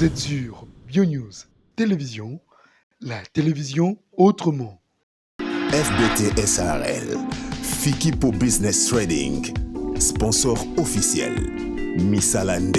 Vous êtes sur BioNews Télévision, la télévision autrement. FBT SARL, Fikipo Business Trading, sponsor officiel, Missalande.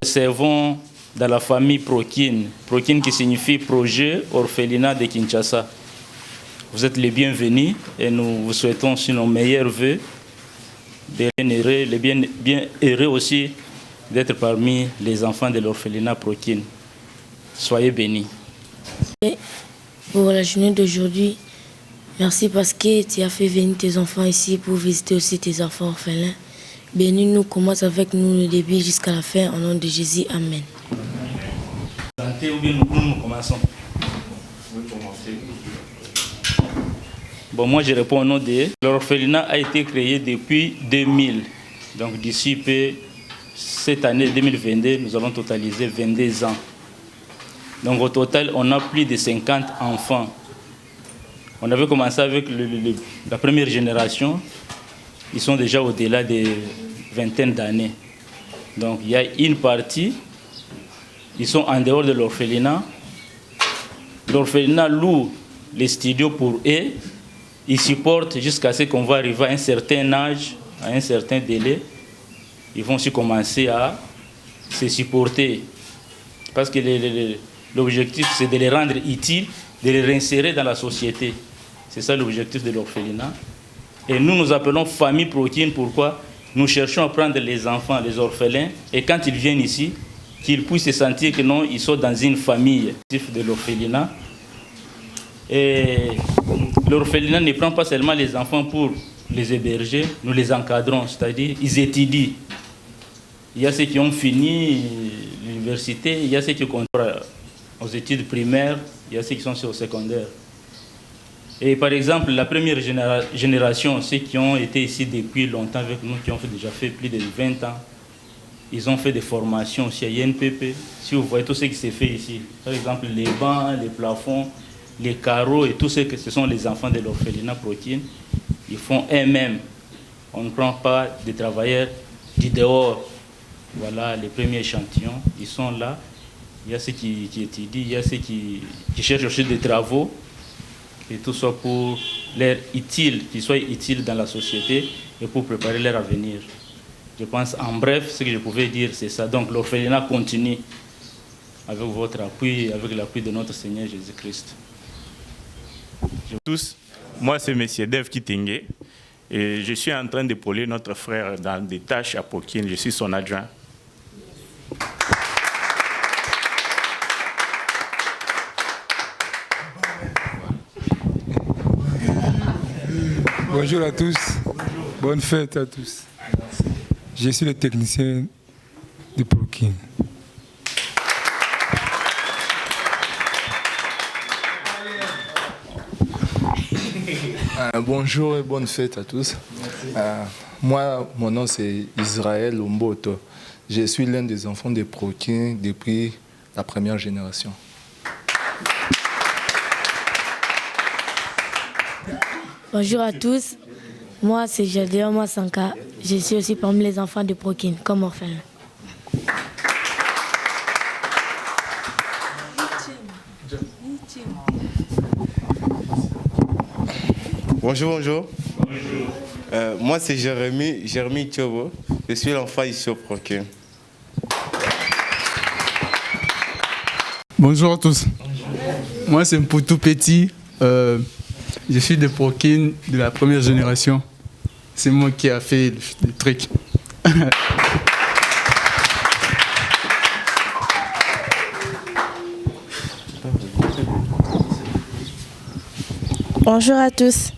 Servons dans la famille Prokin, Prokin qui signifie Projet Orphelinat de Kinshasa. Vous êtes les bienvenus et nous vous souhaitons aussi nos meilleurs vœux, les bien heureux aussi d'être parmi les enfants de l'orphelinat Prokin. Soyez bénis. Et pour la journée d'aujourd'hui, merci parce que tu as fait venir tes enfants ici pour visiter aussi tes enfants orphelins. Bénis-nous, commence avec nous le début jusqu'à la fin, au nom de Jésus. Amen. Nous commençons. Bon, moi je réponds au nom de... L'orphelinat a été créé depuis 2000. Donc d'ici cette année 2022, nous allons totaliser 22 ans. Donc au total, on a plus de 50 enfants. On avait commencé avec la première génération. Ils sont déjà au-delà des vingtaine d'années. Donc il y a une partie, ils sont en dehors de l'orphelinat. L'orphelinat loue les studios pour eux. Ils supportent jusqu'à ce qu'on va arriver à un certain âge, à un certain délai. Ils vont aussi commencer à se supporter. Parce que l'objectif, c'est de les rendre utiles, de les réinsérer dans la société. C'est ça l'objectif de l'orphelinat. Et nous appelons famille Prokin. Pourquoi? Nous cherchons à prendre les enfants, les orphelins, et quand ils viennent ici, qu'ils puissent se sentir que non, ils sont dans une famille de l'orphelinat. Et l'orphelinat ne prend pas seulement les enfants pour les héberger, nous les encadrons, c'est-à-dire ils étudient. Il y a ceux qui ont fini l'université, il y a ceux qui contrôlent aux études primaires, il y a ceux qui sont au secondaire. Et par exemple, la première génération, ceux qui ont été ici depuis longtemps avec nous, qui ont déjà fait plus de 20 ans, ils ont fait des formations aussi à INPP. Si vous voyez tout ce qui s'est fait ici, par exemple les bancs, les plafonds, les carreaux et tout ce que ce sont les enfants de l'orphelinat Prokin, ils font eux-mêmes. On ne prend pas des travailleurs du dehors. Voilà les premiers échantillons, ils sont là. Il y a ceux qui étudient, il y a ceux qui cherchent aussi des travaux. Et tout ça pour leur utile, qu'ils soient utiles dans la société et pour préparer leur avenir. Je pense, en bref, ce que je pouvais dire, c'est ça. Donc l'orphelinat continue avec votre appui, avec l'appui de notre Seigneur Jésus-Christ. Tous, moi c'est M. Dev Kitenge et je suis en train d'épauler notre frère dans des tâches à Prokin. Je suis son adjoint. Bonjour à tous, bonne fête à tous. Je suis le technicien de Prokin. Bonjour et bonne fête à tous. Moi, mon nom c'est Israël Omboto. Je suis l'un des enfants de Prokin depuis la première génération. Bonjour à tous, moi c'est Jadéoma Sanka, je suis aussi parmi les enfants de Prokin, comme orphelin. Bonjour. Moi c'est Jérémy Tchobo, je suis l'enfant ici au Prokin. Bonjour à tous, moi c'est Mpoutou Petit. Je suis de Prokin de la première génération. C'est moi qui ai fait le truc. Bonjour à tous.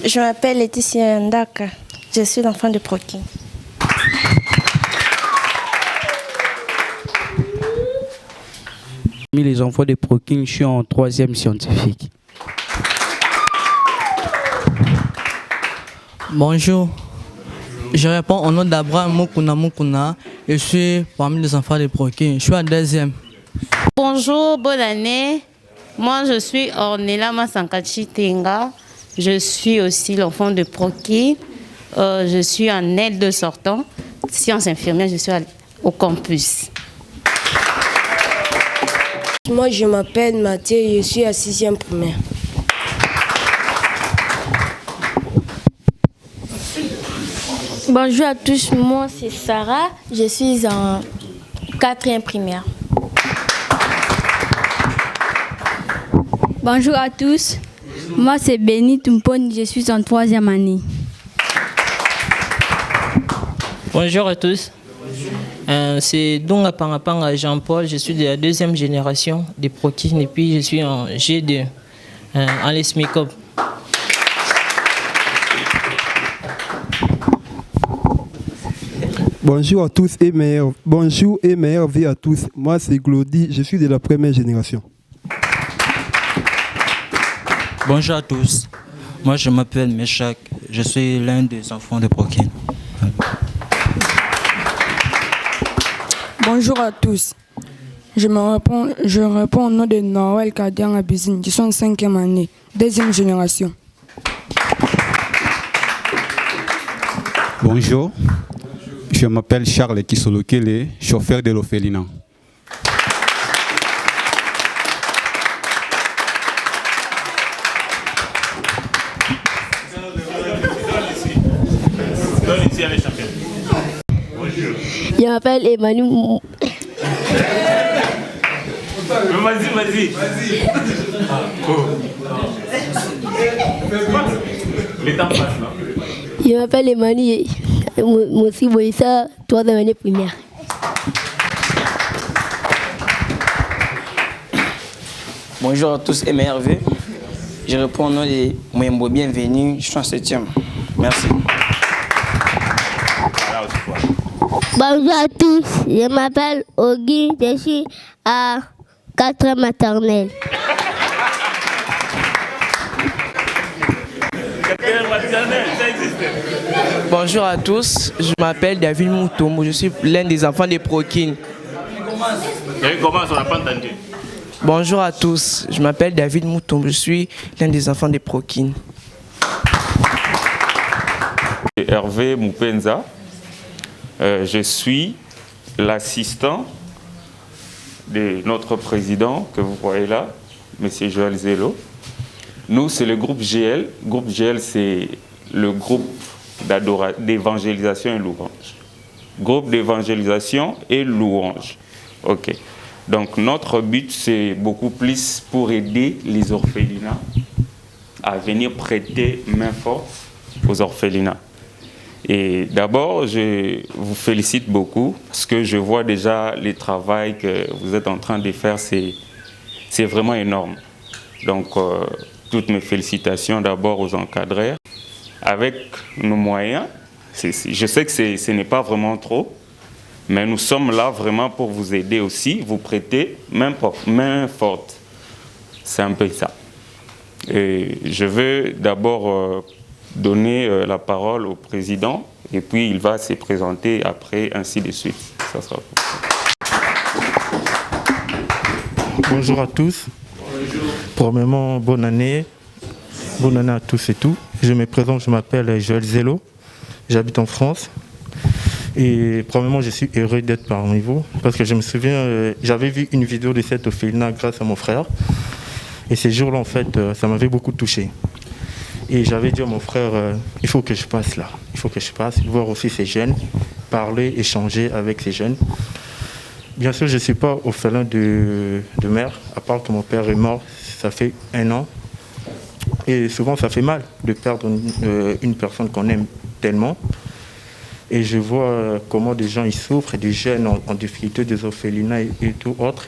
Je m'appelle Laetitia Ndaka. Je suis l'enfant de Prokin. Parmi les enfants de Prokin, je suis en 3e scientifique. Bonjour. Je réponds au nom d'Abraham Mukuna. Je suis parmi les enfants de Prokin. Je suis en deuxième. Bonjour, bonne année. Moi, je suis Ornella Masankachi Tenga. Je suis aussi l'enfant de Prokin. Je suis en aide de sortant. Sciences infirmières, je suis au campus. Moi, je m'appelle Mathieu et je suis à 6e primaire. Bonjour à tous, moi c'est Sarah, je suis en 4e primaire. Bonjour à tous, moi c'est Béni Tumponi, je suis en 3e année. Bonjour à tous, c'est Donga Pangapanga Jean-Paul, je suis de la 2e génération de Prokin et puis je suis en G2, en l'ESMICOP. Bonjour à tous et meilleure vie à tous. Moi c'est Glody, je suis de la 1re génération. Bonjour à tous. Moi je m'appelle Meshak, je suis l'un des enfants de Prokin. Bonjour à tous. Je réponds au nom de Noël Kadian Abizine, je suis en 5e année, 2e génération. Bonjour. Je m'appelle Charles Kisolokele, chauffeur de l'Ophélinat. Je m'appelle Emmanuel. Vas-y. Le temps passe là. Je m'appelle Emmanuel. Moi aussi, Boïssa, 3e année primaire. Bonjour à tous et merveilleux. Je réponds au nom de Moyembo Bienvenue, je suis en 7e. Merci. Bonjour à tous, je m'appelle Ogi, je suis à 4e maternelle. Bonjour à tous, je m'appelle David Moutoumou, je suis l'un des enfants de Prokin. Comment on n'a pas entendu? Bonjour à tous, je m'appelle David Moutoumou, je suis l'un des enfants de Prokin. Hervé Moupenza, je suis l'assistant de notre président que vous voyez là, M. Joël Zello. Nous, c'est le groupe GL. Le groupe GL, c'est le groupe d'évangélisation et louange. Groupe d'évangélisation et louange. OK. Donc, notre but, c'est beaucoup plus pour aider les orphelinats à venir prêter main forte aux orphelinats. Et d'abord, je vous félicite beaucoup parce que je vois déjà le travail que vous êtes en train de faire, c'est vraiment énorme. Donc, toutes mes félicitations d'abord aux encadreurs. Avec nos moyens, je sais que ce n'est pas vraiment trop, mais nous sommes là vraiment pour vous aider aussi, vous prêter main forte. C'est un peu ça. Et je veux d'abord donner la parole au président et puis il va se présenter après, ainsi de suite. Ça sera pour ça. Bonjour à tous. Premièrement, bonne année. Bonne année à tous et tout. Je me présente, je m'appelle Joël Zello. J'habite en France. Et premièrement, je suis heureux d'être parmi vous. Parce que je me souviens, j'avais vu une vidéo de cette orphelinat grâce à mon frère. Et ces jours-là, en fait, ça m'avait beaucoup touché. Et j'avais dit à mon frère, il faut que je passe là. Il faut que je passe, voir aussi ces jeunes, parler, échanger avec ces jeunes. Bien sûr, je ne suis pas orphelin de mère, à part que mon père est mort, ça fait 1 an. Et souvent, ça fait mal de perdre une personne qu'on aime tellement. Et je vois comment des gens ils souffrent, des jeunes en difficulté, des orphelinats et tout autre.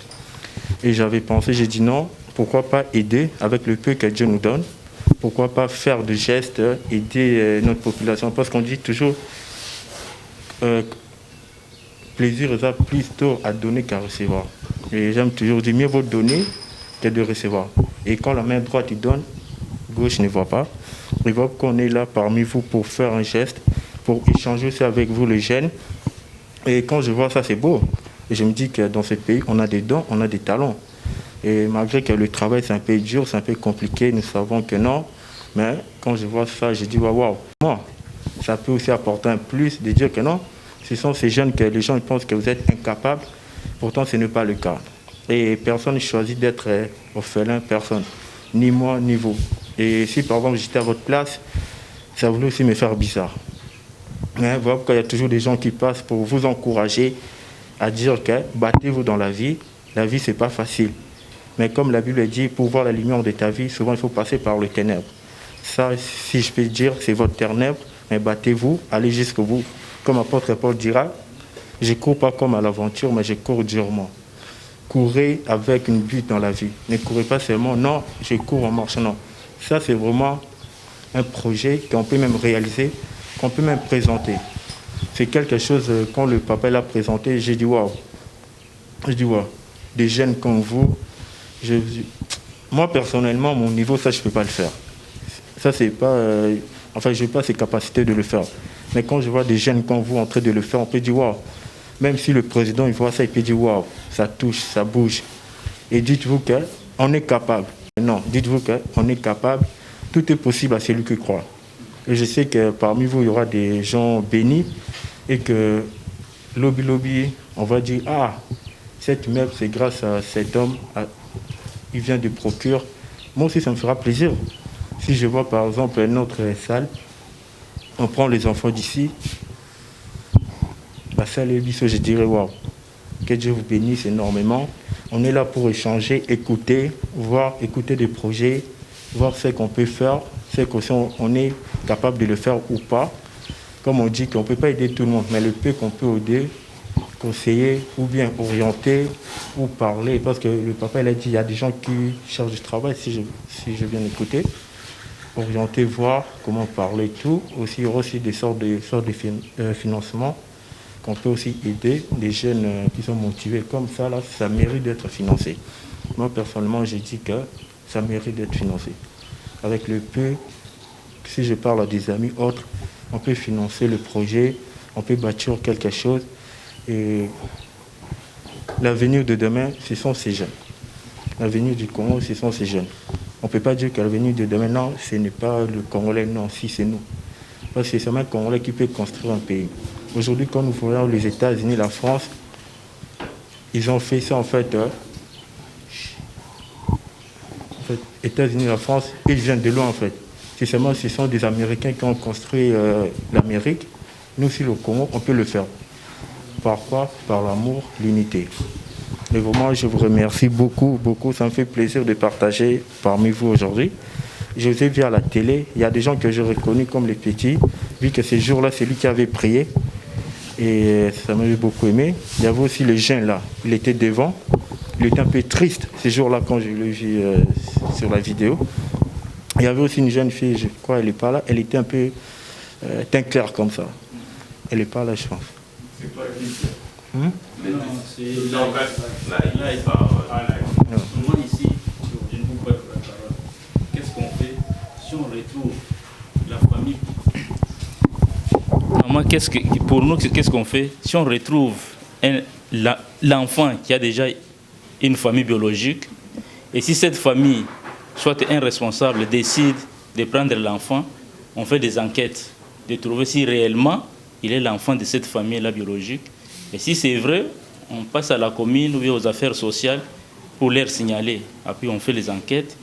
Et j'avais pensé, j'ai dit non, pourquoi pas aider avec le peu que Dieu nous donne. Pourquoi pas faire des gestes, aider notre population. Parce qu'on dit toujours, plaisir est plutôt à donner qu'à recevoir. Et j'aime toujours dire, mieux vaut donner que de recevoir. Et quand la main droite il donne, gauche ne voit pas. Et voilà pourquoi on est là parmi vous pour faire un geste, pour échanger aussi avec vous les jeunes. Et quand je vois ça, c'est beau. Et je me dis que dans ce pays, on a des dons, on a des talents. Et malgré que le travail, c'est un peu dur, c'est un peu compliqué, nous savons que non. Mais quand je vois ça, je dis, waouh, moi, ça peut aussi apporter un plus de dire que non, ce sont ces jeunes que les gens pensent que vous êtes incapables. Pourtant, ce n'est pas le cas. Et personne ne choisit d'être orphelin, personne. Ni moi, ni vous. Et si, par exemple, j'étais à votre place, ça voulait aussi me faire bizarre. Mais voilà pourquoi il y a toujours des gens qui passent pour vous encourager à dire que battez-vous dans la vie, ce n'est pas facile. Mais comme la Bible dit, pour voir la lumière de ta vie, souvent il faut passer par le ténèbre. Ça, si je peux dire, c'est votre ténèbre, mais battez-vous, allez jusqu'au bout. Comme l'apôtre Paul dira, je ne cours pas comme à l'aventure, mais je cours durement. Courez avec une but dans la vie. Ne courez pas seulement, non, je cours en marchant, non. Ça, c'est vraiment un projet qu'on peut même réaliser, qu'on peut même présenter. C'est quelque chose, quand le papa l'a présenté, j'ai dit waouh. J'ai dit waouh. Des jeunes comme vous, moi personnellement, mon niveau, ça, je ne peux pas le faire. Ça, c'est pas. Je n'ai pas ces capacités de le faire. Mais quand je vois des jeunes comme vous en train de le faire, on peut dire waouh. Même si le président il voit ça, il peut dire waouh, ça touche, ça bouge. Et dites-vous qu'on est capable. Non, dites-vous qu'on est capable. Tout est possible à celui qui croit. Et je sais que parmi vous, il y aura des gens bénis et que lobby, on va dire, ah, cette meuble, c'est grâce à cet homme, il vient de procure. Moi aussi, ça me fera plaisir. Si je vois par exemple notre salle, on prend les enfants d'ici, la salle est biseau, je dirais, waouh, que Dieu vous bénisse énormément. On est là pour échanger, écouter, voir, écouter des projets, voir ce qu'on peut faire, ce qu'on est capable de le faire ou pas. Comme on dit qu'on ne peut pas aider tout le monde, mais le peu qu'on peut aider, conseiller ou bien orienter ou parler. Parce que le papa il a dit il y a des gens qui cherchent du travail, si je viens d'écouter. Orienter, voir comment parler, tout. Aussi, il y aura aussi des sortes de financement qu'on peut aussi aider les jeunes qui sont motivés. Comme ça, là, ça mérite d'être financé. Moi, personnellement, j'ai dit que ça mérite d'être financé. Avec le peu, si je parle à des amis autres, on peut financer le projet, on peut bâtir quelque chose. Et l'avenir de demain, ce sont ces jeunes. L'avenir du Congo, ce sont ces jeunes. On ne peut pas dire que l'avenir de demain, non, ce n'est pas le Congolais, non, si c'est nous. Parce que c'est seulement le Congolais qui peut construire un pays. Aujourd'hui, quand nous voyons les États-Unis, la France, ils ont fait ça en fait. États-Unis, la France, ils viennent de loin en fait. C'est seulement ce sont des Américains qui ont construit l'Amérique. Nous, si le Congo, on peut le faire. Par quoi? Par l'amour, l'unité. Et vraiment, je vous remercie beaucoup, beaucoup. Ça me fait plaisir de partager parmi vous aujourd'hui. Je vous ai vu à la télé. Il y a des gens que j'ai reconnus comme les petits, vu que ce jour-là, c'est lui qui avait prié. Et ça m'avait beaucoup aimé. Il y avait aussi le jeune là. Il était devant. Il était un peu triste ce jour-là quand je l'ai vu sur la vidéo. Il y avait aussi une jeune fille, je crois, elle n'est pas là. Elle était un peu teint clair comme ça. Elle n'est pas là, je pense. C'est pas Non, c'est là, il parle. Moi, ici, je ne vous pas la parole. Qu'est-ce qu'on fait si on retrouve la famille? Moi, pour nous, qu'est-ce qu'on fait si on retrouve l'enfant qui a déjà une famille biologique et si cette famille, soit un responsable, décide de prendre l'enfant, on fait des enquêtes, de trouver si réellement il est l'enfant de cette famille-là biologique. Et si c'est vrai, on passe à la commune ou bien aux affaires sociales pour leur signaler. Après, on fait les enquêtes.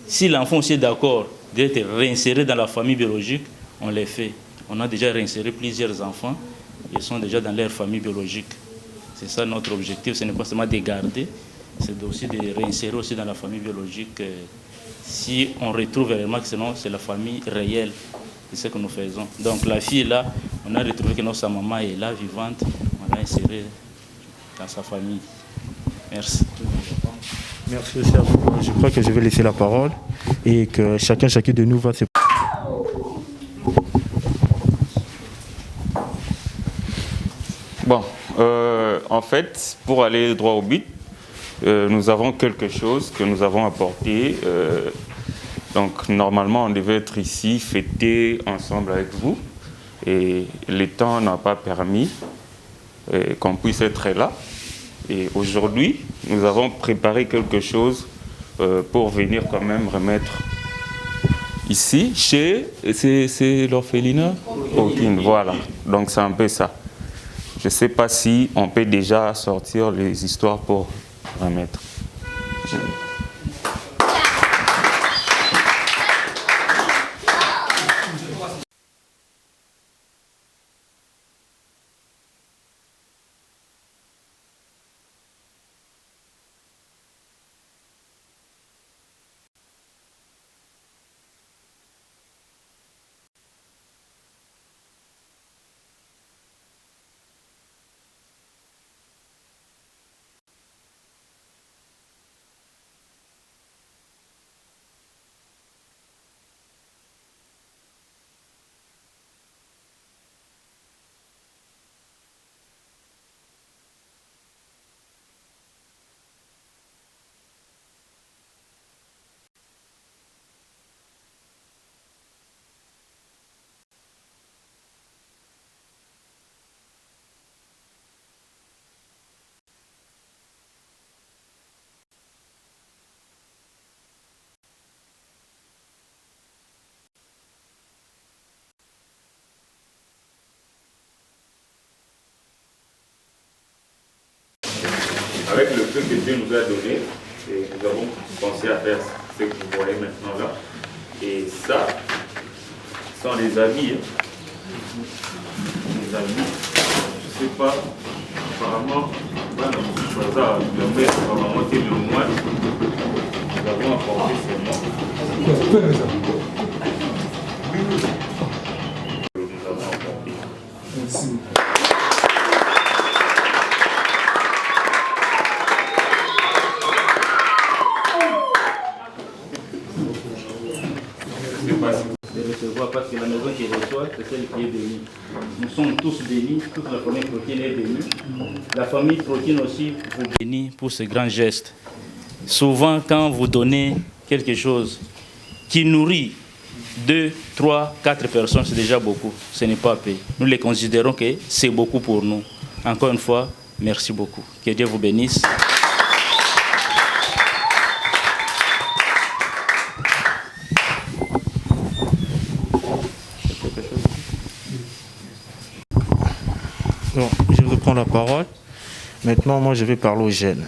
Si l'enfant aussi est d'accord d'être réinséré dans la famille biologique, on les fait. On a déjà réinséré plusieurs enfants. Ils sont déjà dans leur famille biologique. C'est ça notre objectif. Ce n'est pas seulement de garder, c'est aussi de réinsérer aussi dans la famille biologique. Si on retrouve réellement que sinon c'est la famille réelle. C'est ce que nous faisons. Donc la fille là, on a retrouvé que sa maman est là, vivante. On l'a insérée dans sa famille. Merci. Merci aussi à vous. Je crois que je vais laisser la parole et que chacun de nous va se... Bon, en fait, pour aller droit au but, nous avons quelque chose que nous avons apporté Donc normalement, on devait être ici, fêter ensemble avec vous. Et le temps n'a pas permis qu'on puisse être là. Et aujourd'hui, nous avons préparé quelque chose pour venir quand même remettre ici, c'est l'orphelinat Prokin, voilà. Donc c'est un peu ça. Je ne sais pas si on peut déjà sortir les histoires pour remettre. Avec le peu que Dieu nous a donné, nous avons pensé à faire ce que vous voyez maintenant là. Et ça, ce sont les amis. Les amis, je ne sais pas, apparemment, le maire va monter le moine. Nous avons apporté ces mots. Nous avons apporté. Merci. De recevoir parce que la maison qui reçoit, c'est celle qui est bénie. Nous sommes tous bénis, toute la famille Prokin est bénie. La famille Prokin aussi vous bénit pour ce grand geste. Souvent, quand vous donnez quelque chose qui nourrit 2, 3, 4 personnes, c'est déjà beaucoup. Ce n'est pas payé. Nous les considérons que c'est beaucoup pour nous. Encore une fois, merci beaucoup. Que Dieu vous bénisse. Bon, je reprends la parole. Maintenant, moi, je vais parler aux jeunes.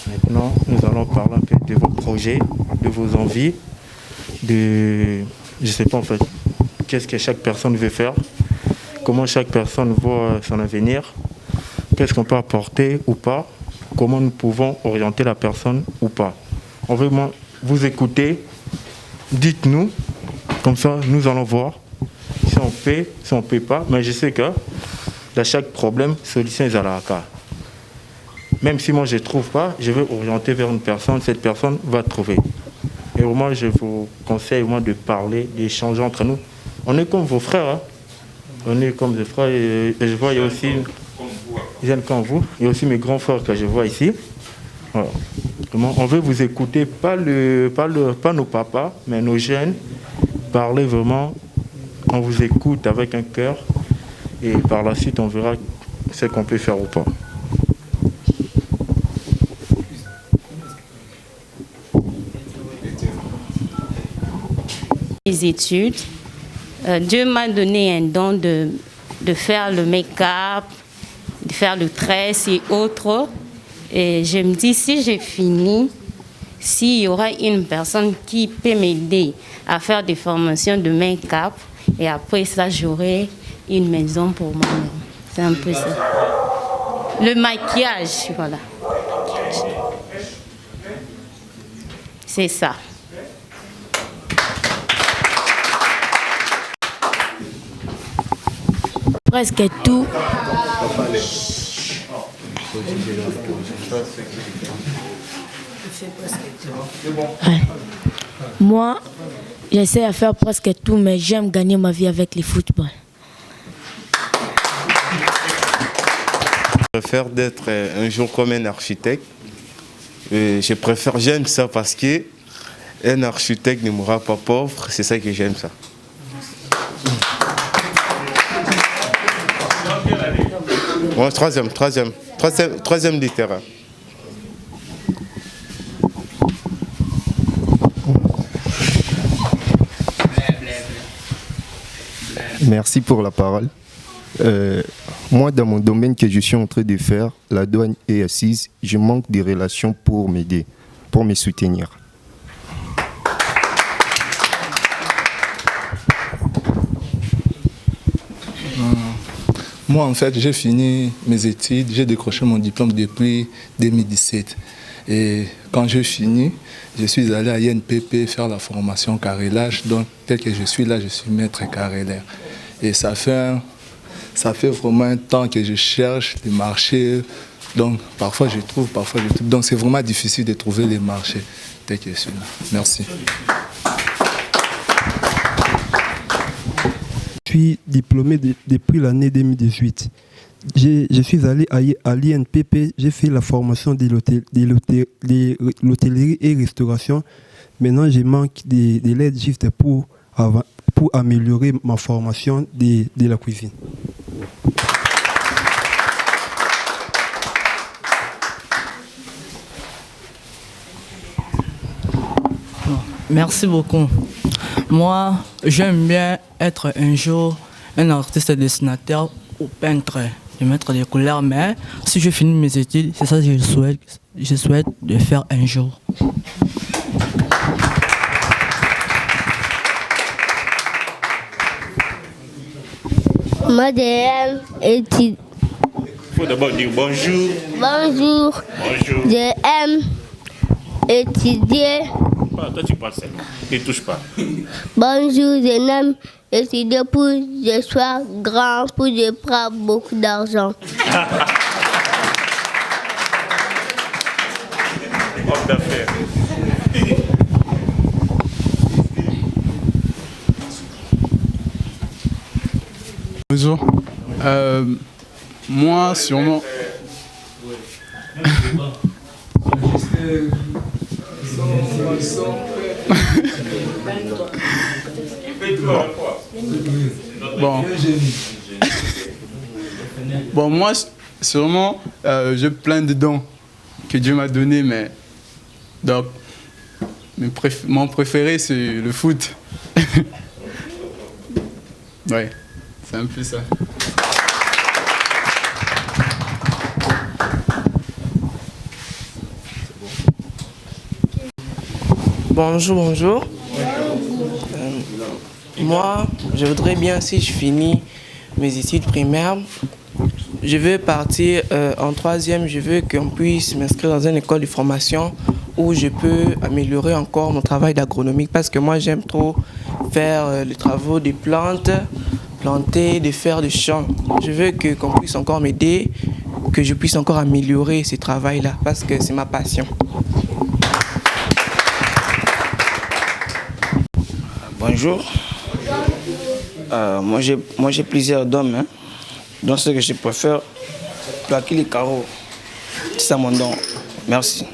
Maintenant, nous allons parler un peu de vos projets, de vos envies, de... Je ne sais pas en fait, qu'est-ce que chaque personne veut faire, comment chaque personne voit son avenir, qu'est-ce qu'on peut apporter ou pas, comment nous pouvons orienter la personne ou pas. On veut vous écouter, dites-nous, comme ça, nous allons voir si on peut, si on ne peut pas, mais je sais que dans chaque problème, solution est à la cas. Même si moi je ne trouve pas, je vais orienter vers une personne, cette personne va trouver. Et au moins, je vous conseille de parler, d'échanger entre nous. On est comme vos frères. Hein? On est comme des frères. Et je vois, il y a aussi, ils viennent comme vous. Il y a aussi mes grands frères que je vois ici. Voilà. On veut vous écouter, pas nos papas, mais nos jeunes. Parlez vraiment, on vous écoute avec un cœur. Et par la suite, on verra ce qu'on peut faire ou pas. Les études, Dieu m'a donné un don de faire le make-up, de faire le tresse et autres. Et je me dis, si j'ai fini, s'il y aura une personne qui peut m'aider à faire des formations de make-up, et après ça, j'aurai une maison pour moi-même. C'est un peu ça. Le maquillage, voilà. C'est ça. Presque tout. Ouais. Moi, j'essaie à faire presque tout, mais j'aime gagner ma vie avec le football. Je préfère d'être un jour comme un architecte. J'aime ça parce que Un architecte ne mourra pas pauvre, c'est ça que j'aime, ça. Bon, troisième littéraire. Merci pour la parole. Moi, dans mon domaine que je suis en train de faire, la douane est assise, je manque de relations pour m'aider, pour me soutenir. Moi, en fait, j'ai fini mes études, j'ai décroché mon diplôme depuis 2017. Et quand j'ai fini, je suis allé à INPP faire la formation carrelage. Donc, tel que je suis là, je suis maître carreleur. Et ça fait vraiment un temps que je cherche les marchés. Donc, parfois je trouve, parfois je trouve. Donc, c'est vraiment difficile de trouver les marchés tel que je suis là. Merci. Je suis diplômé depuis l'année 2018. Je suis allé à l'INPP, j'ai fait la formation de l'hôtellerie et restauration. Maintenant, je manque de l'aide juste pour améliorer ma formation de la cuisine. Merci beaucoup. Moi, j'aime bien être un jour un artiste dessinateur ou peintre, de mettre des couleurs, mais si je finis mes études, c'est ça que je souhaite de faire un jour. Moi, j'aime étudier. Il faut d'abord dire bonjour. Bonjour. Bonjour. J'aime étudier. Toi, tu parles seulement. Ne touche pas. Bonjour, j'aime étudier pour que je sois grand, pour que je prenne beaucoup d'argent. Homme d'affaires. Bonjour. Moi, sûrement. Bon, moi, sûrement, j'ai plein de dons que Dieu m'a donné, mais donc, mon préféré, c'est le foot. Ouais, c'est un peu ça. Bonjour, bonjour. Moi, je voudrais bien, si je finis mes études primaires, je veux partir en troisième, je veux qu'on puisse m'inscrire dans une école de formation où je peux améliorer encore mon travail d'agronomique parce que moi, j'aime trop faire les travaux des plantes, planter, de faire des champs. Je veux qu'on puisse encore m'aider, que je puisse encore améliorer ce travail-là parce que c'est ma passion. Bonjour. Moi j'ai plusieurs dons, hein. Donc ce que je préfère, plaquer les carreaux. C'est ça mon don. Merci.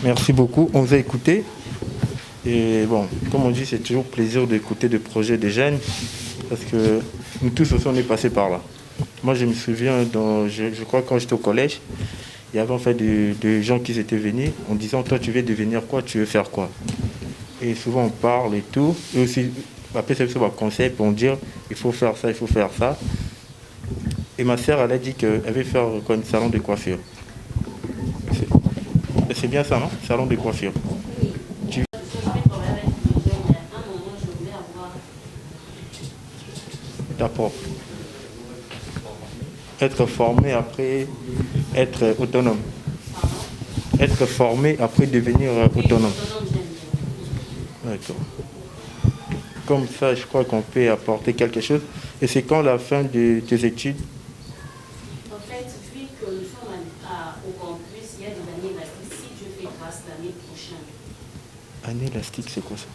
Merci beaucoup, on vous a écouté. Et bon, comme on dit, c'est toujours plaisir d'écouter des projets des jeunes, parce que nous tous aussi on est passés par là. Moi je me souviens, je crois quand j'étais au collège, il y avait en fait des gens qui étaient venus en disant toi tu veux devenir quoi, tu veux faire quoi. Et souvent on parle et tout, et aussi après c'est un conseil pour dire il faut faire ça, il faut faire ça. Et ma sœur elle a dit qu'elle veut faire quoi, un salon de coiffure. C'est bien ça, non? Salon de coiffure. ta propre. Être formé après être autonome. Être formé après devenir autonome. D'accord. Comme ça, je crois qu'on peut apporter quelque chose. Et c'est quand la fin de tes études? En fait, vu que nous sommes au campus, il y a des années élastiques. Si je fais grâce l'année prochaine. Année élastique, c'est quoi ça?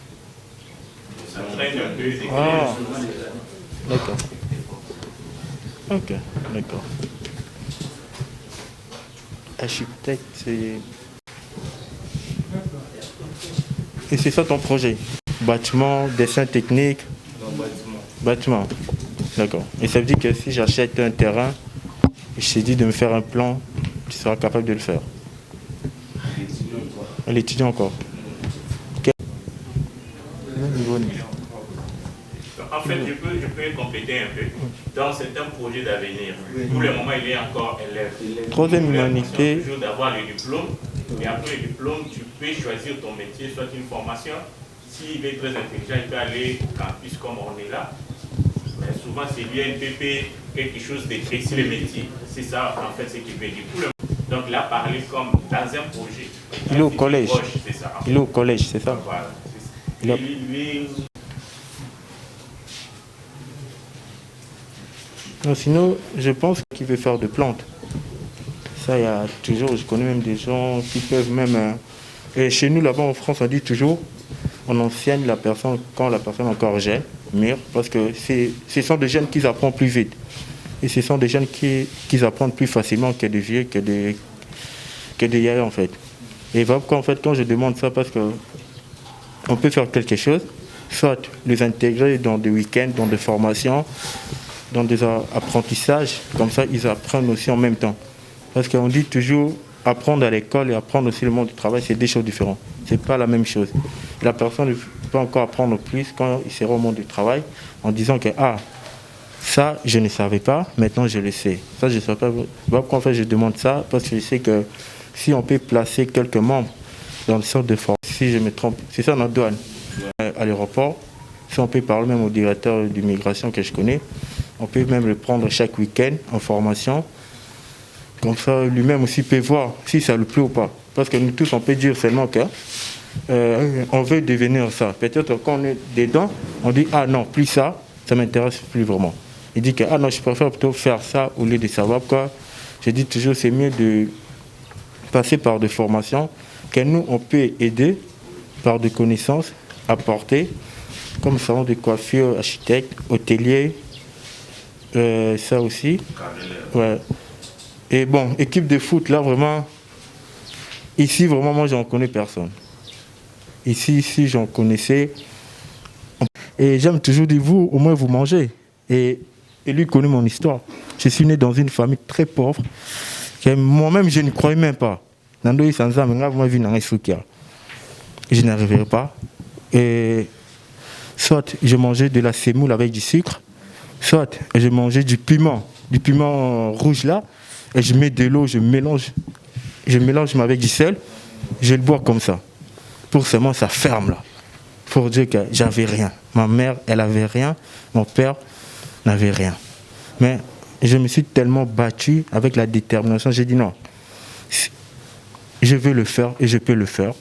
Ça traîne un peu. Ah, d'accord. Ok, d'accord. Architecte, c'est... Et c'est ça ton projet? Bâtiment, dessin technique? Non, bâtiment. Bâtiment, d'accord. Et ça veut dire que si j'achète un terrain, je t'ai dit de me faire un plan, tu seras capable de le faire? L'étudiant encore. En fait, je peux compléter un peu. Donc, c'est un projet d'avenir. Pour le moment, il est encore élève. Troisième humanité. Toujours d'avoir le diplôme. Et après le diplôme, tu peux choisir ton métier, soit une formation. S'il est très intelligent, il peut aller au campus comme on est là. Mais souvent, c'est l'UNPP, quelque chose de précis, le métier. C'est ça, en fait, ce qu'il veut dire. Donc, il a parlé comme dans un projet. Il est au collège. C'est ça. Il est au collège, c'est ça? Voilà. Il a... Non, sinon, je pense qu'il veut faire de plantes. Ça, il y a toujours, je connais même des gens qui peuvent même... et chez nous, là-bas en France, on dit toujours, on enseigne la personne quand la personne est encore jeune, mûre, parce que ce sont des jeunes qui apprennent plus vite. Et ce sont des jeunes qui apprennent plus facilement que des vieux, que des yaya, en fait. Et voilà pourquoi, en fait, quand je demande ça, parce que on peut faire quelque chose, soit les intégrer dans des week-ends, dans des formations, dans des apprentissages, comme ça, ils apprennent aussi en même temps. Parce qu'on dit toujours, apprendre à l'école et apprendre aussi le monde du travail, c'est deux choses différentes. Ce n'est pas la même chose. La personne peut encore apprendre plus quand il sera au monde du travail, en disant que, ah, ça, je ne savais pas, maintenant je le sais. Ça, je ne sais pas. Pourquoi en fait, je demande ça? Parce que je sais que si on peut placer quelques membres dans une sorte de formation, si je me trompe, c'est ça notre douane, à l'aéroport, si on peut parler même au directeur d'immigration que je connais, on peut même le prendre chaque week-end en formation. Comme ça, lui-même aussi peut voir si ça lui plaît ou pas. Parce que nous tous, on peut dire seulement qu'on veut devenir ça. Peut-être quand on est dedans, on dit « Ah non, plus ça, ça ne m'intéresse plus vraiment ». Il dit que « Ah non, je préfère plutôt faire ça au lieu de savoir quoi ». Je dis toujours c'est mieux de passer par des formations que nous, on peut aider par des connaissances apportées, comme salon de coiffure, architecte, hôtelier, ça aussi. Ouais. Et bon, équipe de foot, là, vraiment, ici, vraiment, moi, j'en connais personne. Ici, j'en connaissais. Et j'aime toujours dire, vous, au moins, vous mangez. Et lui connaît mon histoire. Je suis né dans une famille très pauvre, que moi-même, je ne croyais même pas. Je n'arriverai pas. Et soit je mangeais de la semoule avec du sucre, soit je mangeais du piment rouge là, et je mets de l'eau, je mélange avec du sel, je le bois comme ça. Pour seulement ça ferme là. Pour dire que j'avais rien. Ma mère, elle avait rien, mon père n'avait rien. Mais je me suis tellement battu avec la détermination, j'ai dit non, je veux le faire et je peux le faire.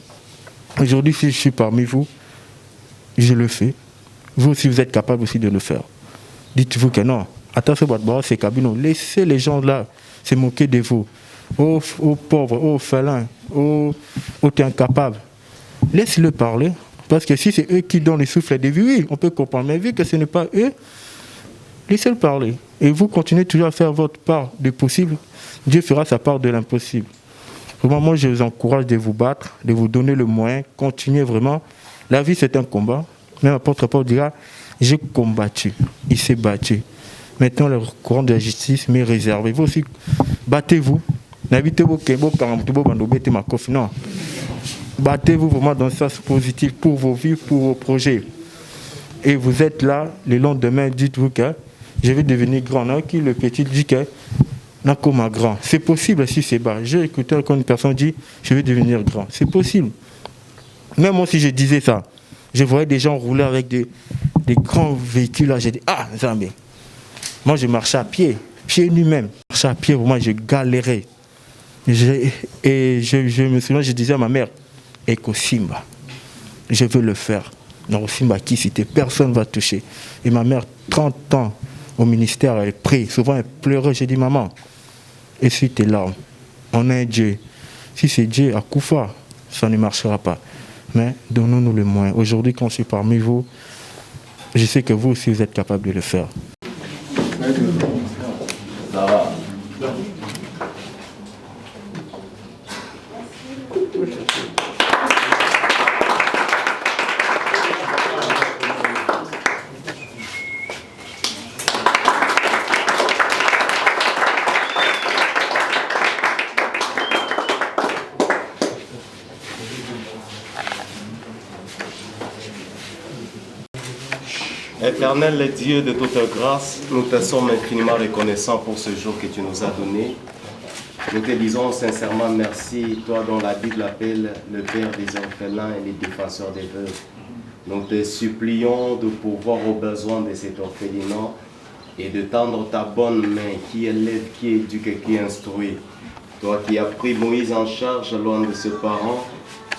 Aujourd'hui, si je suis parmi vous, je le fais. Vous aussi, vous êtes capable aussi de le faire. Dites-vous que non. Attention, c'est cabino. Laissez les gens là se moquer de vous. Oh pauvres, oh félins, oh t'es incapable. Laisse-le parler. Parce que si c'est eux qui donnent le souffle de vie, oui, on peut comprendre. Mais vu que ce n'est pas eux, laissez-le parler. Et vous continuez toujours à faire votre part du possible. Dieu fera sa part de l'impossible. Vraiment, moi, je vous encourage de vous battre, de vous donner le moyen. Continuez vraiment. La vie, c'est un combat. Même apôtre Paul dira, j'ai combattu. Il s'est battu. Maintenant, le courant de la justice m'est réservé. Vous aussi, battez-vous. Non. Battez-vous vraiment dans le sens positif pour vos vies, pour vos projets. Et vous êtes là, le lendemain, dites-vous que je vais devenir grand. Non, qui le petit dit que non, comme grand. C'est possible si c'est bas. J'ai écouté quand une personne dit je vais devenir grand. C'est possible. Même moi, si je disais ça, je voyais des gens rouler avec des grands véhicules là. J'ai dit ah, Zambé. Moi, je marchais à pied nu même. Je marchais à pied, moi, je galérais. Et je me souviens, je disais à ma mère, Eko Simba, je veux le faire. Non, Simba qui cité, personne ne va toucher. Et ma mère, 30 ans au ministère, elle prie. Souvent, elle pleurait. J'ai dit, maman, essuie tes larmes. On a un Dieu. Si c'est Dieu à Koufa, ça ne marchera pas. Mais donnons-nous le moyen. Aujourd'hui, quand je suis parmi vous, je sais que vous aussi, vous êtes capable de le faire. Ça va. Éternel Dieu de toute grâce, nous te sommes infiniment reconnaissants pour ce jour que tu nous as donné. Nous te disons sincèrement merci, toi dont la Bible appelle le Père des orphelins et les défenseurs des veuves. Nous te supplions de pourvoir aux besoins de cet orphelinat et de tendre ta bonne main qui élève, qui éduque et qui instruit. Toi qui as pris Moïse en charge loin de ses parents,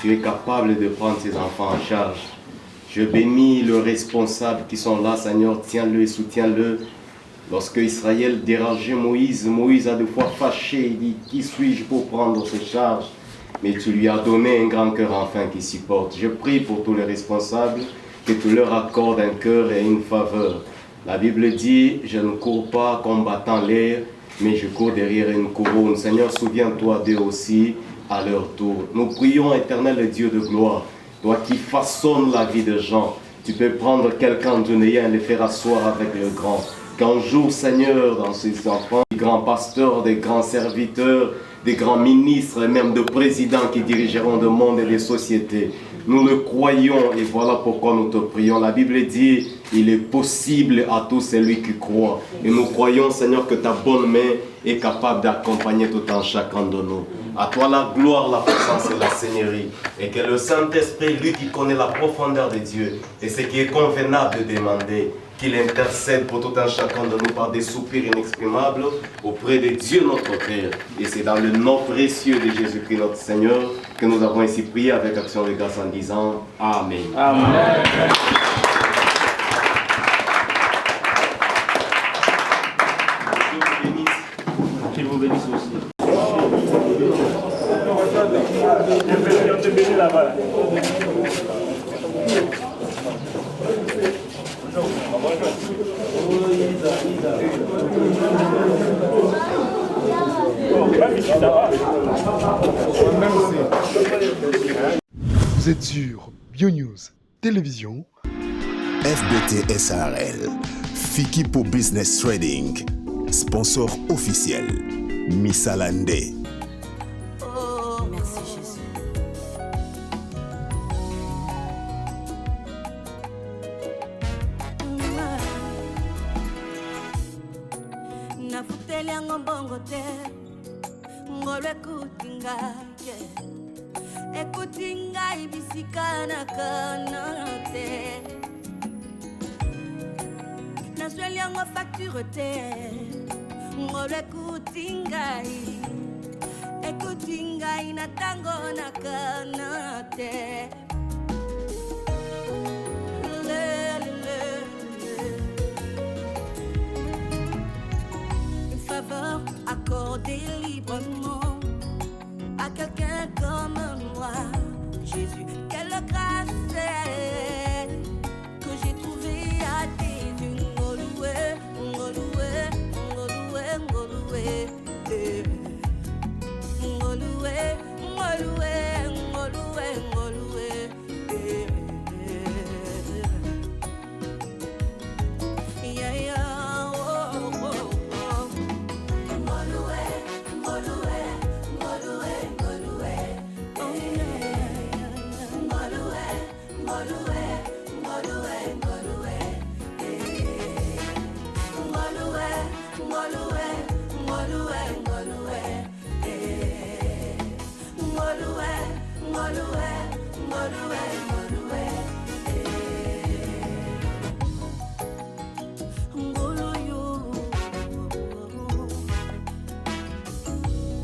tu es capable de prendre ses enfants en charge. Je bénis les responsables qui sont là, Seigneur, tiens-le et soutiens-le. Lorsque Israël dérangeait Moïse, Moïse a deux fois fâché, il dit, qui suis-je pour prendre ces charges? Mais tu lui as donné un grand cœur enfin qui supporte. Je prie pour tous les responsables, que tu leur accordes un cœur et une faveur. La Bible dit, je ne cours pas combattant l'air, mais je cours derrière une couronne. Seigneur, souviens-toi d'eux aussi à leur tour. Nous prions, éternel Dieu de gloire, toi qui façonnes la vie des gens, tu peux prendre quelqu'un de néant et le faire asseoir avec le grand. Qu'un jour, Seigneur, dans ces enfants, des grands pasteurs, des grands serviteurs, des grands ministres et même de présidents qui dirigeront le monde et les sociétés. Nous le croyons et voilà pourquoi nous te prions. La Bible dit, il est possible à tout celui qui croit. Et nous croyons, Seigneur, que ta bonne main est capable d'accompagner tout un chacun de nous. À toi la gloire, la puissance et la seigneurie. Et que le Saint-Esprit, lui qui connaît la profondeur de Dieu et ce qui est convenable de demander, qu'il intercède pour tout un chacun de nous par des soupirs inexprimables auprès de Dieu notre Père. Et c'est dans le nom précieux de Jésus-Christ notre Seigneur que nous avons ainsi prié avec action de grâce en disant Amen. Amen. Qu'il vous bénisse aussi. On te bénit là-bas. Vous êtes sur BioNews Télévision. FBT SARL, Fikipo Business Trading, sponsor officiel, Missalande. Oh, merci Jésus. Nafutelia ngombongo te, ngolwe kutinga ye. Ekutinga ibisikana kana te. Naswelia ngo facture te, ngolwe kutinga i. Ekutinga ina tango na kana te. Une faveur accordée librement à quelqu'un comme moi. Jésus, quelle grâce c'est que j'ai trouvé à tes yeux. Ngoloué, ngoloué, ngoloué, ngoloué. Ngoloué, ngoloué, ngoloué, ngoloué.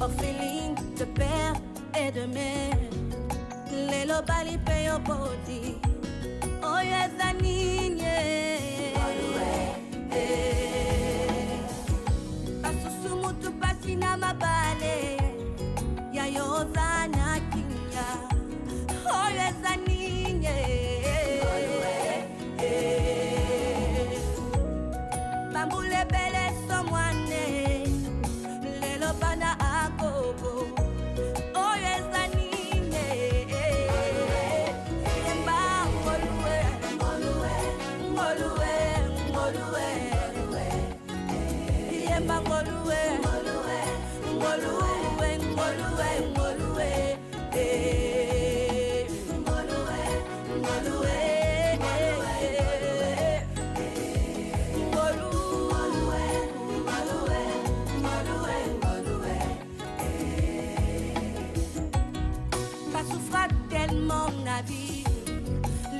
orpheline de père et de mère. Les lobali paye au body. Oh yes, anine. Pasusumu tu pasina mabale. Ya yozana kinya. Oh yes, anine. Bambule bele someone. Les lobana agogo. Oh yes, anine. Pas souffra tellement la vie,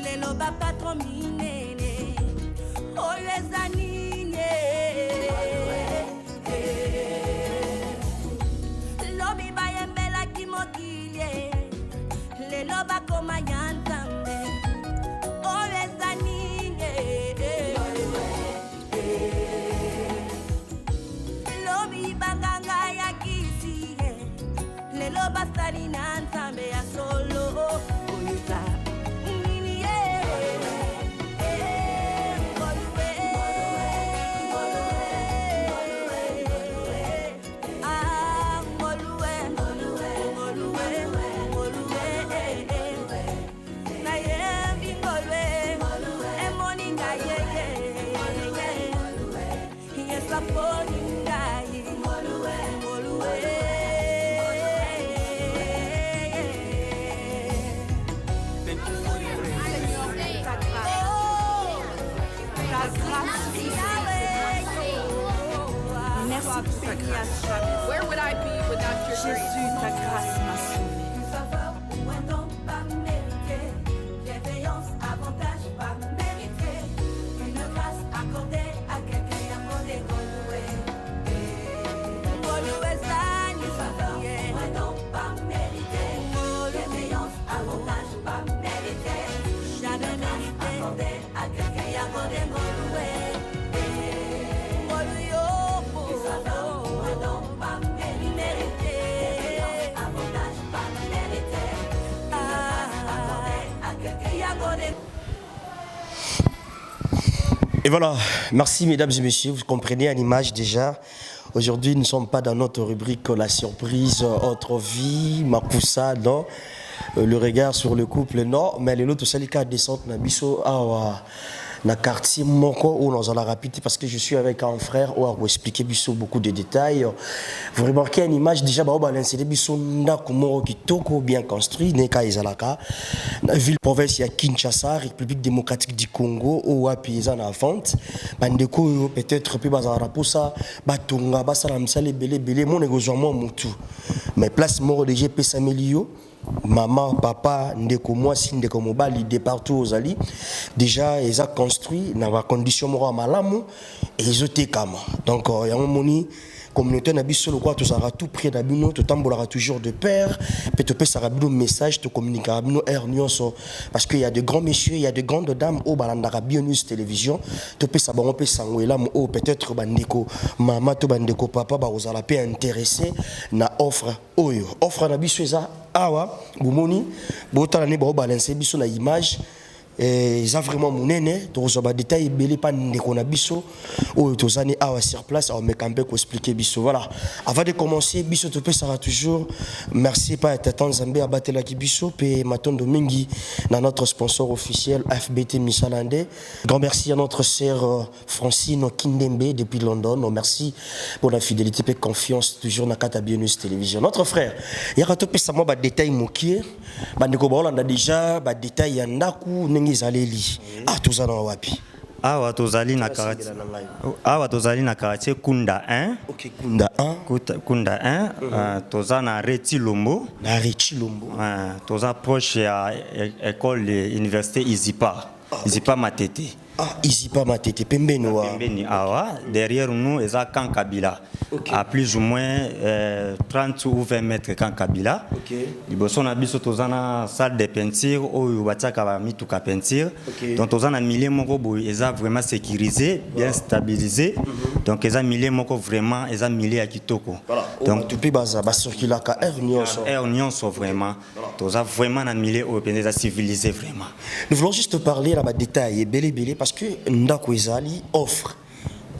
les lobas pas trop minéné. Oh les anine, lobi ba yembela kimokilie, les lobas comme yantambe. Oh les anine, lobi banganga ya kisi, les lobas salina ntambe ya solo. Oyuta. Where would I be without your grace? Jésus, ta grâce m'a sauvé. Une faveur ou un don pas mérité. Bienveillance, avantage pas mérité. Une grâce accordée à quelqu'un accordé Goloué. Goloué, ça, une faveur ou un don pas mérité. Bienveillance, avantage pas mérité. Jamais mérité. Accordé à quelqu'un accordé Goloué. Et voilà, merci mesdames et messieurs, vous comprenez à l'image déjà. Aujourd'hui, nous ne sommes pas dans notre rubrique La surprise, autre vie, Makusa, non. Le regard sur le couple, non. Mais les autres, c'est le cas de descente, Nabiso, dans le quartier Moko, où nous allons rapide parce que je suis avec un frère où on va expliquer beaucoup de détails. Vous remarquez une image déjà, on va l'insérer qui est bien construit, Neka Izalaka, la ville-province, il y a Kinshasa, République démocratique du Congo, où il y a en vente. Bandeko, peut-être, puis Bazara pour ça, Batunga, Basalamsale, Belé, mon négociation, mon tout. Mais place mort de GP Samelio. Maman, papa, ndeko moi, si ndeko mobali, de partout aux alliés. Déjà, ils ont construit dans la condition morale malamu et ils ont été comme. Donc, il y a un moment, communauté n'a pas le quoi, tu auras tout près d'abino, tu t'embolleras toujours de père, puis tu peux savoir un message, tu communiqueras abino parce qu'il y a de grands messieurs, il y a de grandes dames au balandara Bionews télévision, tu peux savoir un peu sangouela, ou peut-être bandeko maman, tu bandeko papa, bah vous allez pas intéressé na offre oyo, offre na biso eza awa, boumoni, botala ne ba balancer biso na image. Ils ont vraiment mon aîné, tous les détails, belé pas ndeko na biso, ou tous les années sur place, on me campé pour expliquer biso. Voilà. Avant de commencer, biso tu peux ça toujours. Merci pas être temps Zambé à battre la biso, et Maton Domingi, dans notre sponsor officiel FBT Misalande. Grand merci à notre sœur Francine Kindembe depuis London. Merci pour la fidélité et confiance toujours dans Kata Bionews Télévision. Notre frère, il y a tout ça moi des détails moqués, bandeko ba on a déjà des détails yandaku Zaleli. Ah, tout ça dans wapi. Awa tozali na quartier. Awa tozali na quartier Kunda 1. OK, Kunda 1. Kunda 1. Toza na Retilombo. Na Retilombo. Toza proche à école université Izipa. Izipa Matete. Ah, ici pas ma tête, Pembeni awa. Derrière nous, il y a Camp Kabila. À plus ou moins 30 ou 20 mètres Camp Kabila. Il y a une salle de peinture où il y a une peinture. Donc, il y a un millier qui est vraiment sécurisé, bien stabilisé. Donc, il y a un millier vraiment, il y a un millier à Kitoko. Donc, tu peux circuler à Air Nyonso vraiment. Il y a vraiment un millier qui est civilisé vraiment. Nous voulons juste parler de détails, parce que Ndako Ezali offre.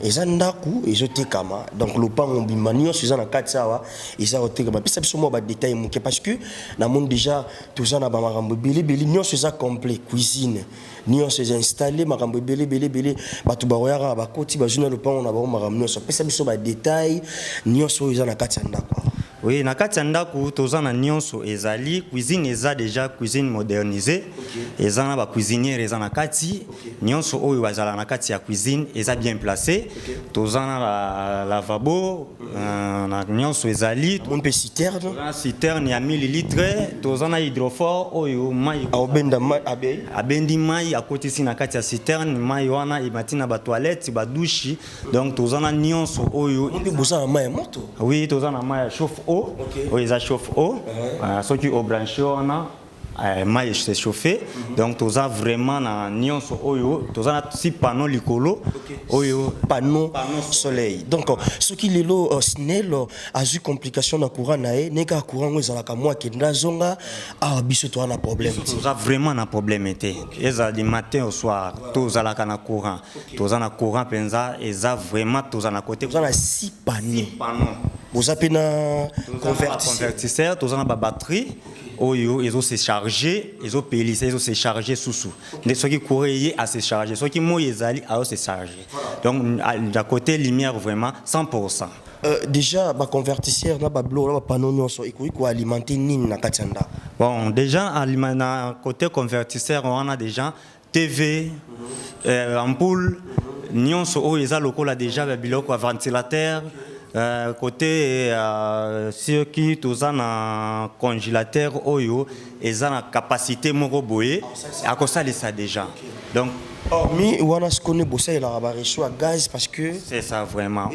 Eza ndaku ezotekama donc lopango bima nyonso eza na kati awa eza otekama pesa biso mwa ba détail moke parce que na monde déjà toza na ba makambo belebele nyonso eza complet cuisine nyonso eza installé makambo belebele bato baroyaka bakoti bazuna lopango na ba makambo nyonso pesa biso ba détail nyonso eza na kati ya ndako. Oui, na kati ya ndako toza na nyonso ezali cuisine eza déjà cuisine modernisée. Eza na ba cuisinière eza na kati nyonso oyo bazala na kati ya cuisine eza bien placé. Toza na lavabo na nyonso ezali on peut citerne citerne ya 1000 litres. Toza na hydrophore oyo mai obenda mai abendi mai akotisi na kati ya citerne mai wana imatina ba toilette ba douche. Donc toza na nyonso oyo on peut boza na mai moto. Oui, toza na mai chauffe eau. Oui, ça chauffe eau. Ceux qui ont branché, on a maïs c'est chauffé. Donc, tu as vraiment un nyonso oyo. Tu as un panneau licolo. Oyo panneau soleil. Donc, ce qui est là, snell a eu complication dans le courant nae. Nega courant où ils moi qui n'azonga ah biso tu as un problème. Tu as vraiment un problème été. Ils ont du matin au soir. Tu as un courant. Tu as un courant penza. Ils ont vraiment tu as un côté. Tu as 6 panneaux. Vous avez un convertisseur, tu as une batterie, ils ont se chargé, ils ont payé, ils ont se chargé sous-sous. Ceux qui couraient à se charger, ceux qui mouillent à se charger. Donc, à côté lumière, vraiment 100%. Déjà, le convertisseur, le panneau, il faut alimenter Nina Katianda. Bon, déjà, à côté convertisseur, on a déjà TV, ampoule, nyonso, ils ont déjà un ventilateur. Côté ceux qui tous un congélateur oyo ils ont la capacité moko boye à cause de ça déjà donc hormis wana ce qu'on est bossé il a reçu gaz parce que c'est ça vraiment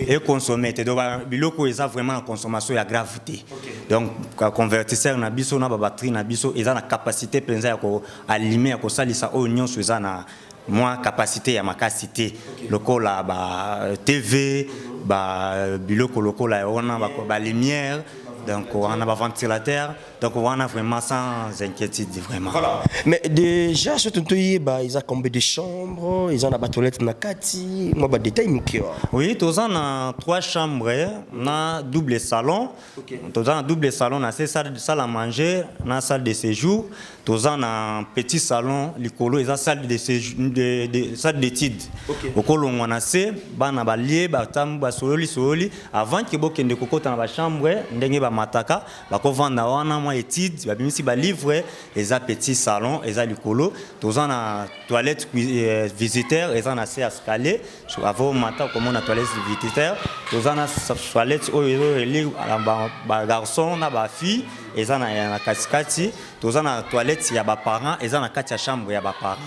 et consommer donc biloko ils ont vraiment la consommation ya gravité donc convertisseur na biso na batterie na biso ils ont la capacité penza ya ko allumer ya ko salisa oyo nyonso ils ont na moi capacité ya makasité lokola ba TV ba biloko lokola on a ba lumière donc on a ba ventilateur donc on a vraiment sans inquiétude vraiment. Voilà. Mais déjà ce ils ont combien de chambres, ils ont la toilette na kati, moi ba détail mukio. Oui, tous on a 3 chambres, na double salon. Tous on a double salon, na salle à manger, na salle de séjour. Tous on a un petit salon, l'écolo, ils ont salle de séjour, salle d'études. Au colo on a c'est bana ba lié ba tam ba sololi avant que bokende kokota na ba chambre, ndenge ba mataka, ba ko vanda wana études, même si ba livre, ils ont petit salon, ils ont l'écolo, tous on a toilette visiteur, ils ont assez escalier, avant matin comme on a toilette visiteur, tous on a toilette les garçons, na ba fille, ils ont na katikati, tous on a toilette ya ba parents, ils ont na kati ya chambre ya ba parents.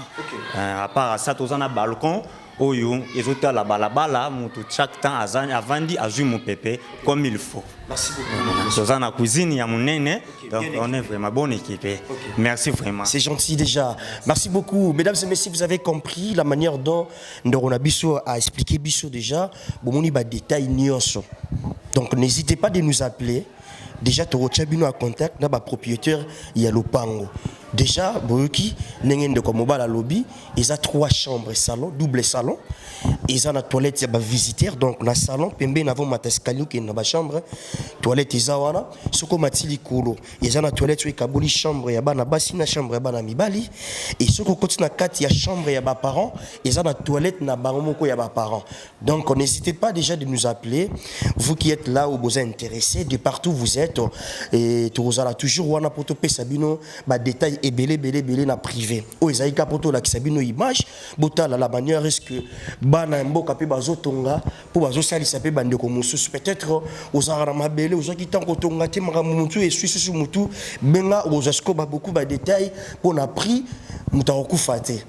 À part ça, tous on a balcon. Oyo, ils ont la balabala, chaque temps avant dit azui mon pépé comme il faut. Merci beaucoup. Dans la cuisine, il y a mon néné, donc on est vraiment bonne équipe. Merci vraiment. C'est gentil déjà. Merci beaucoup. Mesdames et messieurs, vous avez compris la manière dont Ndorona Bisso a expliqué Bisso déjà. Bon, on y va détail nyonso. Donc n'hésitez pas de nous appeler. Déjà, tu as un contact avec le propriétaire, il y a le pango. Déjà, Boyoki, Nengen comme la lobby, ils ont 3 chambres, salon, double salon. Ils ont la toilette, il y a visiteur, donc dans le salon, Pembe n'avons pas d'escalier qui est dans la chambre. Toilette, ils ont là, ce qu'on m'a dit, ils ont la toilette, il y a une chambre, il y a une bassine, chambre, il y a une mibali. Et ce qu'on continue à 4, il y a chambre, il y a des parents. Ils ont la toilette, il y a des parents. Donc, n'hésitez pas déjà de nous appeler. Vous qui êtes là ou vous êtes intéressés, de partout vous êtes, et tu vous allez toujours voir pour te payer Sabino, détail et belé na privé. Oh, ils ont capoté la Sabino image, botala la manière est-ce que bana mboka pe bazotonga pour bazosalisa pe bande ko mususu peut-être aux arama belé aux qui tant kotonga te mara mutu et susu mutu benga aux esco ba beaucoup ba détails pour na prix mutaroku faté.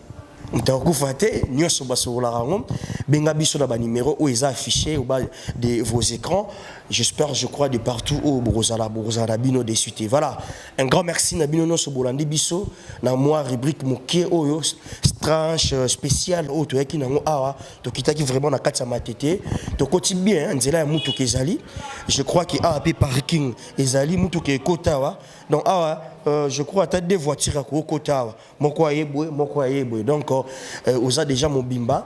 mutakufa te nyonso basola rango benga biso na ba numéro où ils affichés au bas de vos écrans. J'espère, je crois, de partout au Brozala Bino de suite. Voilà, un grand merci Nabino no Sobolandi Biso na moi rubrique moké oyo tranche spéciale o to yaki nango awa to kitaki vraiment na kati ya matete to koti bien nzela ya mutu kezali. Je crois que AAP parking ezali mutu ke kotawa donc awa je crois que des voitures à Kotawa moko ayebwe donc on a déjà mon bimba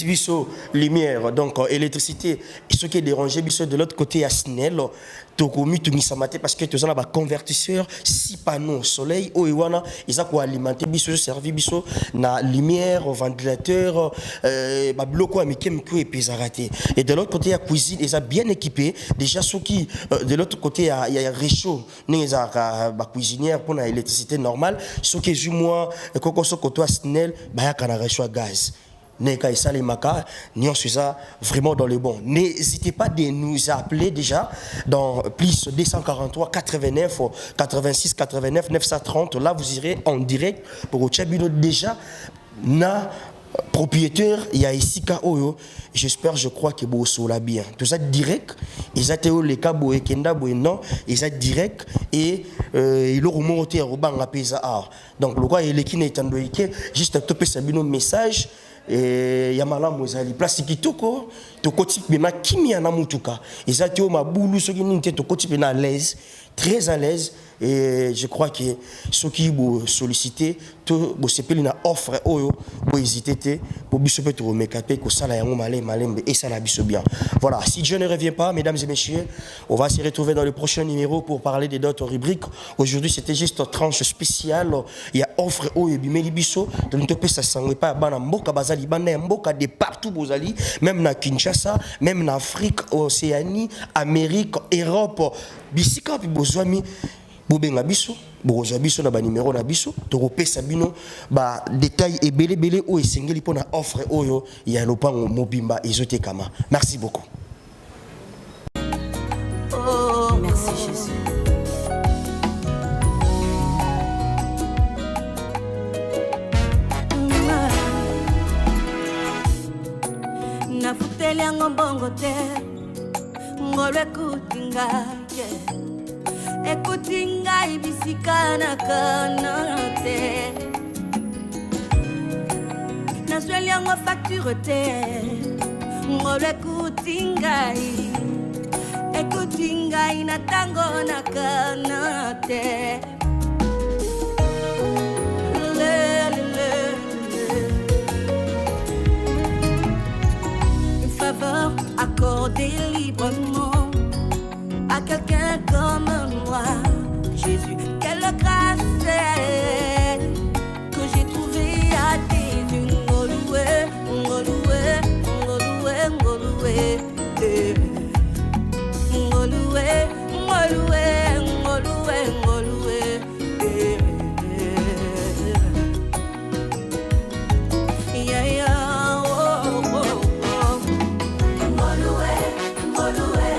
biso lumière donc électricité ce qui est dérangé biso de l'autre côté à Snell tokomi tumisamate parce que tous on a ba convertisseur 6 panneaux soleil o iwana ils ko alimenter biso servi biso na lumière ventilateur ba bloco amikem ko epezarate et de l'autre côté la cuisine ils a bien équipé déjà ceux qui de l'autre côté il y a réchaud ni ba cuisinière pour la électricité normale ceux qui ju moi koko so koto Snell ba ya kana réchaud gaz. Vraiment dans le bon. N'hésitez pas de nous appeler déjà dans plus 243 89 86 89 930. Là, vous irez en direct pour Tchabino déjà. Na propriétaire, il y a ici Oyo. J'espère, je crois que vous soyez bien. Tout ça direct. Ils ont les cas Kenda non. Ils ont direct et ils ont remonté au banc à Pesa. Donc le quoi il est qui n'est juste topé Sabino message. Et yamala mozali place kitoko to koti bema kimia na mutuka ezati o mabulu soki ninte to koti na l'aise très à l'aise et je crois que ceux qui vous solliciter to bo sepeli na offre oyo bo hésiter te bo biso peut to mekape ko sala yango malembe et ça la biso bien. Voilà, si Dieu ne revient pas mesdames et messieurs, on va se retrouver dans le prochain numéro pour parler de d'autres rubriques. Aujourd'hui, c'était juste une tranche spéciale. Il y a offre oyo bimeli biso de n'tope ça sangwe pas bana mboka bazali bana mboka de partout bozali, même na Kinshasa, même en Afrique, Océanie, Amérique, Europe, bisika pi bozwami bobenga biso boza biso na ba numéro na biso to kopesa bino ba détail ebele o esengeli pona offre oyo ya lopango mobimba ezotekama. Merci beaucoup. Oh, merci Jésus. Na futeli yango bongo te ngolwe kutinga écoute ngai bisika na kana te nazweli yango facture te ngolo écoute ngai na tango na kana te une faveur accordée librement à quelqu'un comme moi, Jésus, quelle grâce que j'ai trouvé à tes yeux. Ngoloué, ngoloué, ngoloué, ngoloué, ngoloué, ngoloué, ngoloué, ngoloué. Yeah, yeah, oh, oh, oh. Ngoloué, ngoloué.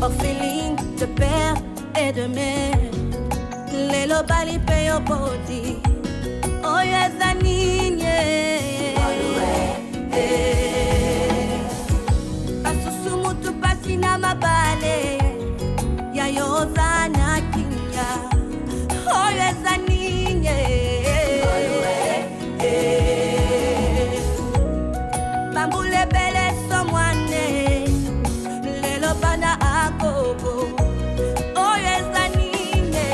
Orpheline de père et de mère, les lobali payo body, oh yes anine, asusumu tu pasina mabale, ya yozana kinya, oh yes anine, bambule bele someone. Bana agogo, oh yes anine,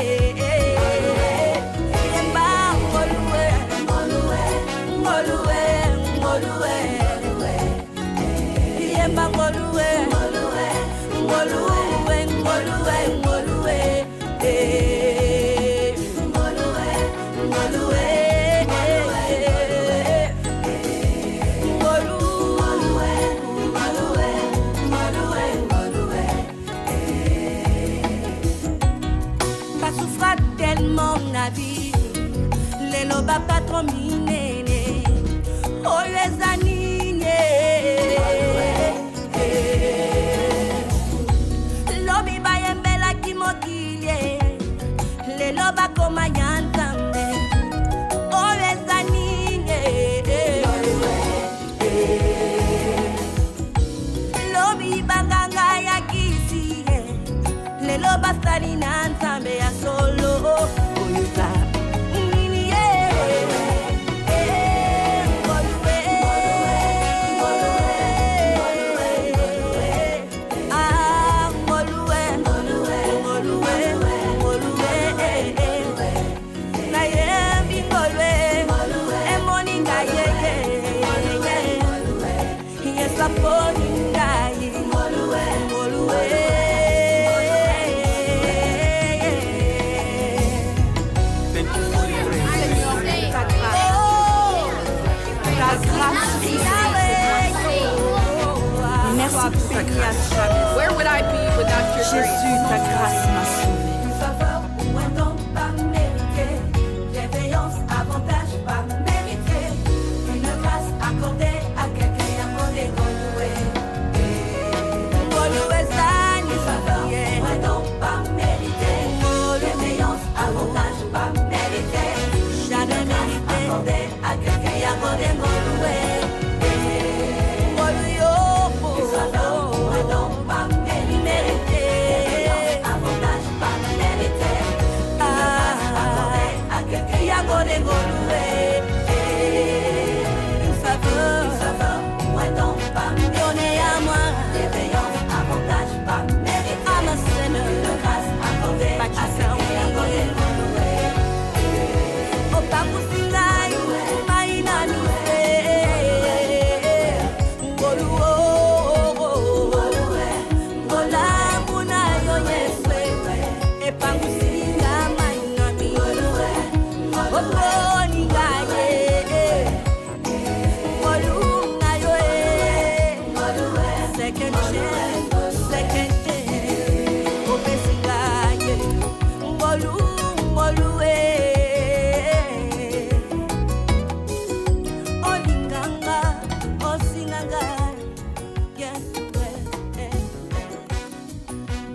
yemba ngolue, ngolue, ngolue, ngolue, yemba ngolue, ngolue, ngolue, ngolue, ngolue. Éternel mon avis, les lobas patron minene, oh les anignes, lobi bayembela kimokilie, les lobas comme yantambe, oh les anignes, lobi banganga ya kisi, les lobas salina ntambe ya solo, oyuka. Where would I be without your grace? Jésus, ta grâce m'a